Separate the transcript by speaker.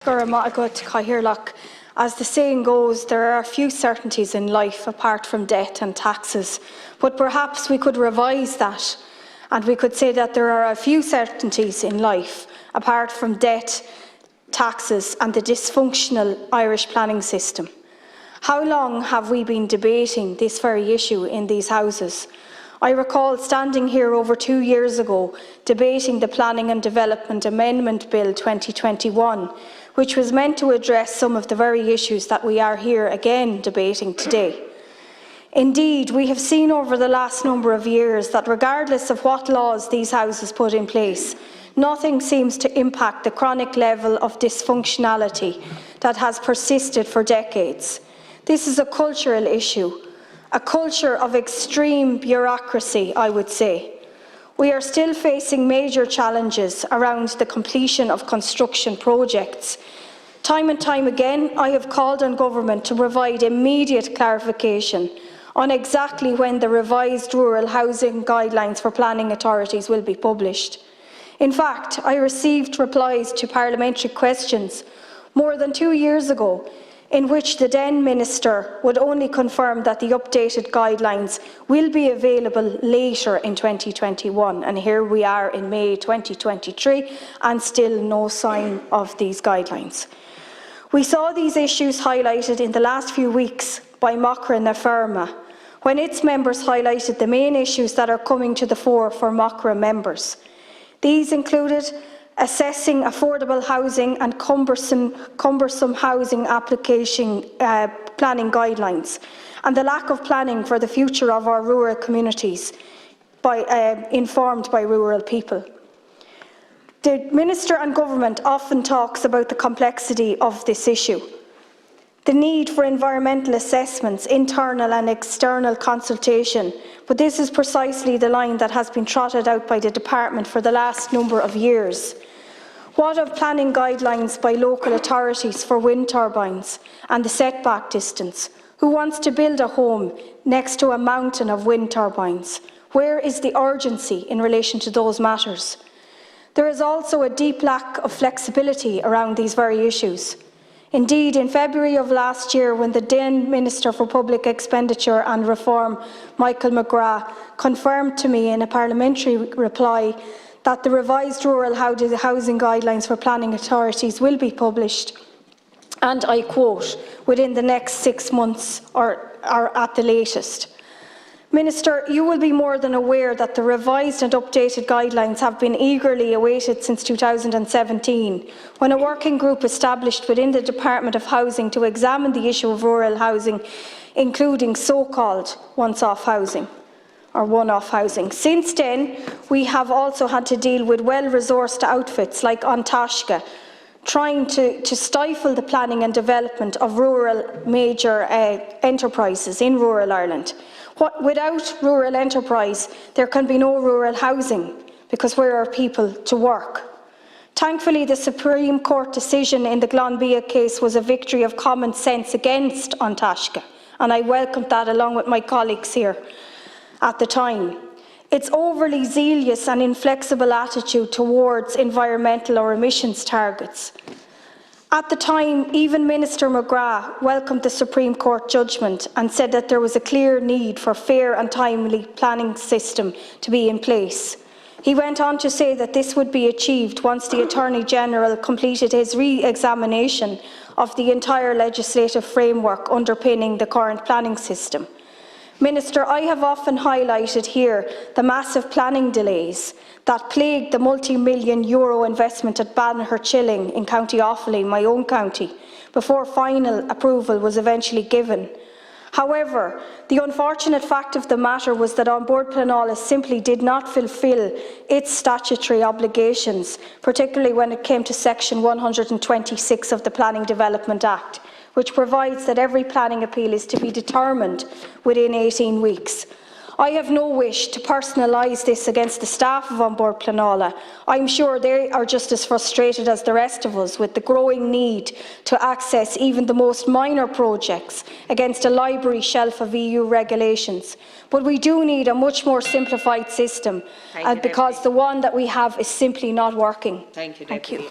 Speaker 1: As the saying goes, there are few certainties in life apart from death and taxes, but perhaps we could revise that and we could say that there are a few certainties in life apart from death, taxes and the dysfunctional Irish planning system. How long have we been debating this very issue in these houses? I recall standing here over 2 years ago debating the Planning and Development Amendment Bill 2021, which was meant to address some of the very issues that we are here again debating today. Indeed, we have seen over the last number of years that regardless of what laws these houses put in place, nothing seems to impact the chronic level of dysfunctionality that has persisted for decades. This is a cultural issue, a culture of extreme bureaucracy, I would say. We are still facing major challenges around the completion of construction projects. Time and time again, I have called on government to provide immediate clarification on exactly when the revised rural housing guidelines for planning authorities will be published. In fact, I received replies to parliamentary questions more than 2 years ago in which the then Minister would only confirm that the updated guidelines will be available later in 2021. And here we are in May 2023 and still no sign of these guidelines. We saw these issues highlighted in the last few weeks by Macra na Feirme, when its members highlighted the main issues that are coming to the fore for Macra members. These included assessing affordable housing and cumbersome housing application planning guidelines, and the lack of planning for the future of our rural communities informed by rural people. The Minister and Government often talks about the complexity of this issue, the need for environmental assessments, internal and external consultation, but this is precisely the line that has been trotted out by the Department for the last number of years. What of planning guidelines by local authorities for wind turbines and the setback distance? Who wants to build a home next to a mountain of wind turbines? Where is the urgency in relation to those matters? There is also a deep lack of flexibility around these very issues. Indeed, in February of last year, when the then Minister for Public Expenditure and Reform, Michael McGrath, confirmed to me in a parliamentary reply that the revised rural housing guidelines for planning authorities will be published, and I quote, within the next 6 months or at the latest. Minister, you will be more than aware that the revised and updated guidelines have been eagerly awaited since 2017, when a working group established within the Department of Housing to examine the issue of rural housing, including so-called once-off housing or one-off housing. Since then, we have also had to deal with well-resourced outfits like An Taisce, trying to stifle the planning and development of rural major enterprises in rural Ireland. Without rural enterprise, there can be no rural housing, because where are people to work? Thankfully, the Supreme Court decision in the Glanbia case was a victory of common sense against An Taisce, and I welcomed that along with my colleagues here at the time. Its overly zealous and inflexible attitude towards environmental or emissions targets. At the time, even Minister McGrath welcomed the Supreme Court judgment and said that there was a clear need for fair and timely planning system to be in place. He went on to say that this would be achieved once the Attorney-General completed his re-examination of the entire legislative framework underpinning the current planning system. Minister, I have often highlighted here the massive planning delays that plagued the multi-million euro investment at Banagher in County Offaly, my own county, before final approval was eventually given. However, the unfortunate fact of the matter was that An Bord Pleanála simply did not fulfil its statutory obligations, particularly when it came to Section 126 of the Planning Development Act, which provides that every planning appeal is to be determined within 18 weeks. I have no wish to personalise this against the staff of An Bord Pleanála. I'm sure they are just as frustrated as the rest of us with the growing need to access even the most minor projects against a library shelf of EU regulations. But we do need a much more simplified system because the one that we have is simply not working.
Speaker 2: Thank you.